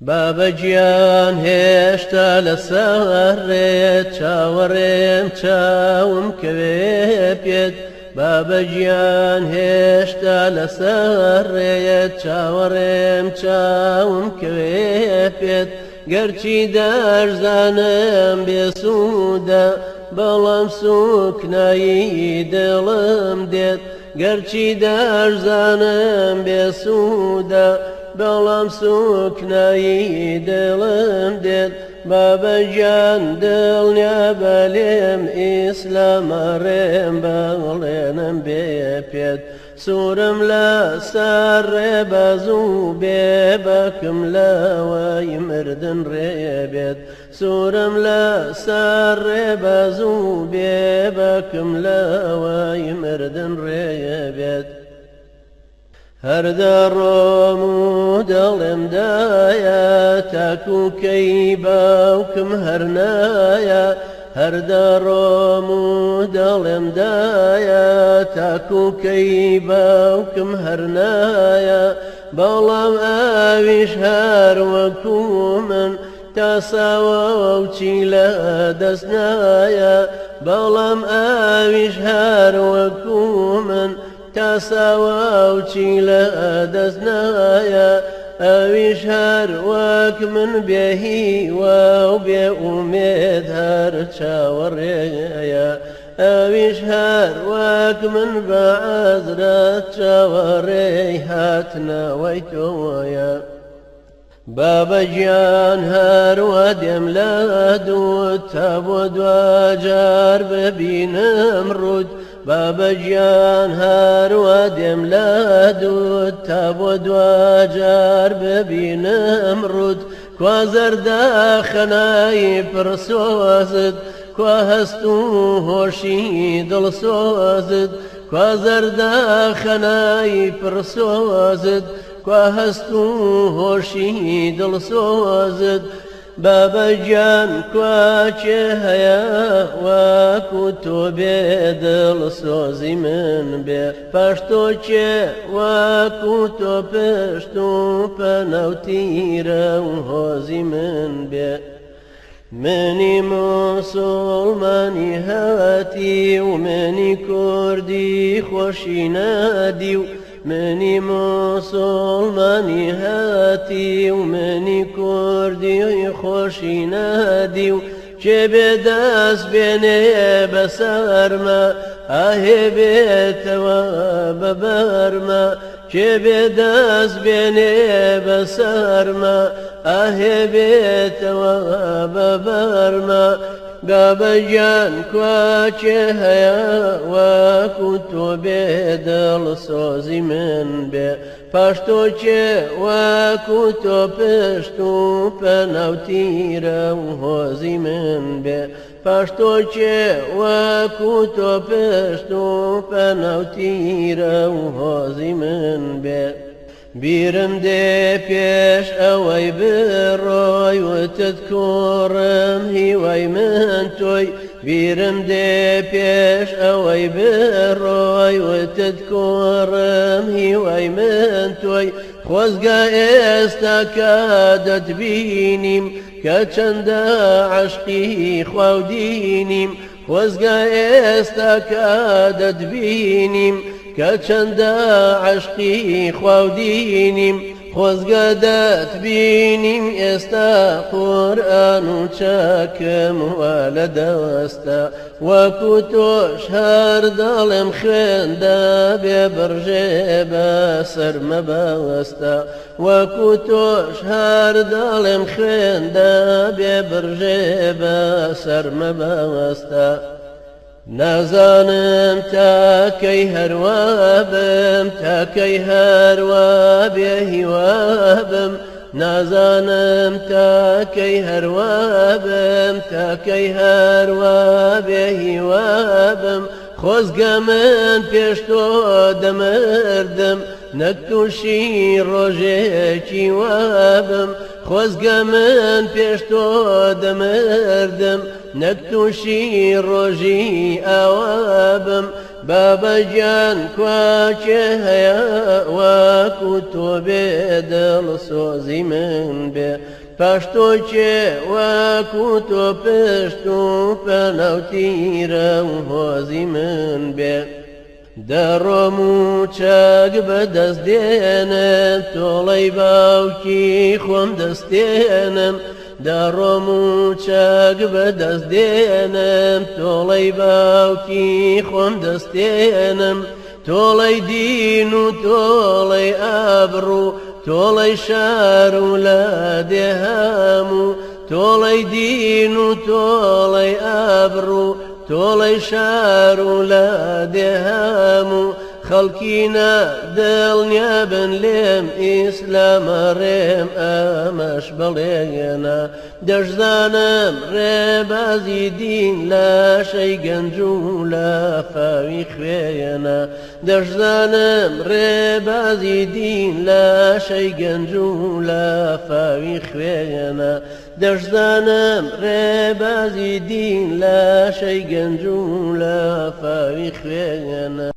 بابەگیان هێشتا لەسەرڕێت چاوەڕێم چاوم کەوێ پێت بابەگیان هێشتا لەسەرڕێت چاوەڕێم چاوم کەوێ پێت گەرچی دەرزانم بێسوودە بەڵام سوکنایی دڵم دێت گەرچی دەرزانم بێسوودە بەڵام سوکنایی دڵم دێت بابەگیان دڵنیا بەلێم ئیسلامە ڕێم بەڵێنم بێ پێت سوورم لە سەر ڕێبەزوو بێبەکم لەوەی مردن ڕێبێت سوورم لە سەر ڕێبەزوو بێبەکم لەوەی مردن ڕێبێت هەردەڕۆم و دڵێم دایە تاکوکەی باوکم هەرنایە هەردەڕۆم و دڵێم دایە تاکوکەی باوکم هەرنایە بەڵام ئاویش هەر وەکو من تاساوە و چی لە دەست نایە بەڵام ئاویش هەر وەکو من تاساوە و چی لە دەست نایە ئەویش هەر وەک من بێهیوە و بێ ئومێد هەر چاوەڕێیە ئەویش هەر وەک من بە عەزرەت چاوەڕێی هاتنەوەی تۆیە بابەگیان هەروە دێم لە دوود تا بۆ دوجار ببینم ڕوود بابەگیان هەروە دێم لە دوود تا بۆ دوجار ببینم ڕوود کوا زەردەخەنایی پڕسۆزت کوا هەست و هۆشی دڵسۆزت کوا زەردەخەنایی پڕسۆزت کوا هەست و هۆشی دڵسۆزت بابەگیان کواچێ هەیە وەکو تۆ بێ دڵسۆزی من بێ پاش تۆ چێ وەکو تۆ پشت و پەنەوتیرە و هۆزی من بێ منی موسڵمانی هەتی و منی کوردی خۆشی نادی و منی موسڵمانی هەتی و منی کوردی خۆشی نادی و چێ بێدەست بێنێ بەسەرمە ئاهێ بێتەوە بەبەرمە چێ بێدەست بێنێ بەسەرمە ئاهێ بێتەوە بەبەرمە بابەگیان کواچێ هەیە وەکو تۆ بێ دڵسۆزی من بێ پاش تۆ چێ وەکو تۆ پشت و پەناوتیرە و هۆزی من بێ پاش تۆ چێ وەکو تۆ پشت و پەناوتیرە و هۆزی من بێ بیرم دێ پێش ئەوەی بڕۆی وتت کوڕم هیوای من تۆی بیرم دێ پێش ئەوەی بڕۆی وتت کوڕم هیوای من تۆی خۆزگە ئێستا کە دەتبینیم کە چەندە عەشقی خواودینیم خۆزگە ئێستا کە دەتبینیم کە چەندە عەشقی خواودینیم خۆزگە دەتبینیم ئێستا قورئان و چاکم وا لە دەستە وەکو تۆش هەر دەڵێم خوێندا بێبڕژێ بەسەر مەبەستە وەکو تۆش هەر دەڵێم خوێندا بێبڕژێ بەسەر مەبەستە نازانم تاکەی هەروە بم تاکەی هەروە بێ هیوا بم نازانم تاکەی هەروە بم تاکەی هەروە بێ هیوا بم خۆزگە من پێش تۆ دەمردم نەک تووشی ڕۆژێکی وابم خۆزگە من پێش تۆ دەمردم نەک تووشی ڕۆژی ئاوابم بابەجان کواچێ هەیە وەکو تۆ بێ دڵسۆزی من بێ پاشتۆچێ وەکو تۆ پشت و پەنەوتیرە و هۆزی من بێ دەڕۆم و چەک بەدەست دێنم تۆڵەی باوکی خۆم دەستێنم دەڕۆم و چەک بەدەست دێنم تۆڵەی باوکی خۆم دەستێنم تۆڵەی دین و تۆڵەی ئابڕوو تۆڵەی شار و لادێ هەموو تۆڵەی دین و تۆڵەی ئابڕوو تۆڵەی شار و لادێ هەموو خەڵکینە دڵنیابن لێم ئیسلامە ڕێم ئەمەش بەڵێنە دەشزانم ڕێبازی دین لاشەی گەنج و لافاوی خوێنە دەشزانم ڕێبازی دین لاشەی گەنج و لافاوی خوێنە دەشزانم ڕێبازی دین لاشەی گەنج و لافاوی خوێنە